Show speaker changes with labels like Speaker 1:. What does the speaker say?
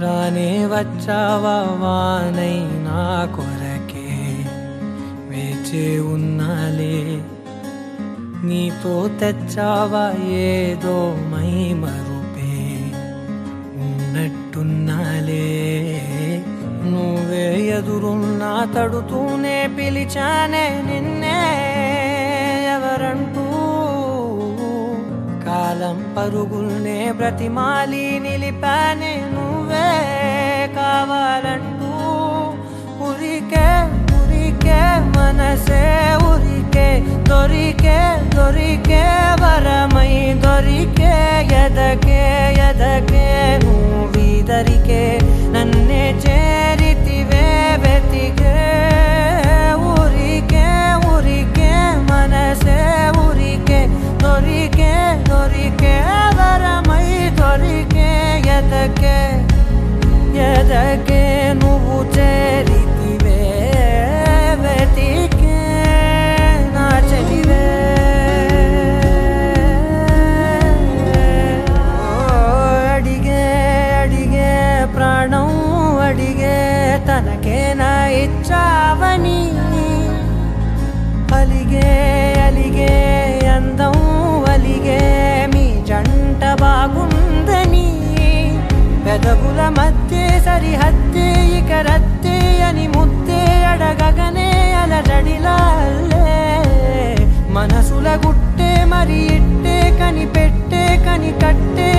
Speaker 1: రానే వచ్చావా వానై నా కొరకే వేచే ఉన్నాలే నీతో తెచ్చావా ఏదో మై మరుపే ఉన్నట్టున్నాలే నువ్వే ఎదురున్నా తడుతూనే పిలిచానే నిన్నే ఎవరంటూ కాలం పరుగుల్నే బ్రతిమాలి నిలిపానే నువ్వే కావాలంటూ ఉరికే ఉరికే మనసే ఉరికే దొరికే దొరికే వరమై దొరికే ఎదకే ఎదకే నువ్విదరికే నన్నే చేరితివే వెతికే ఉరికే ఉరికే మనసే ఉరికే దొరికే దొరికే వరమై దొరికే ఎదకే ఎదకే నువ్వు చేరితివే వెతికే నా చెలివే అడిగే అడిగే ప్రాణం అడిగే తనకే నా ఇచ్చావని అలిగే అలిగే అందం అలిగే మీ జంట బాగుందని పెదవుల మధ్య సరిహద్దే ఇక రద్దే అని ముద్దే అడగగనే అలజడిలాల్లే మనసుల గుట్టే మరి ఇట్టే కని పెట్టే కని కట్టే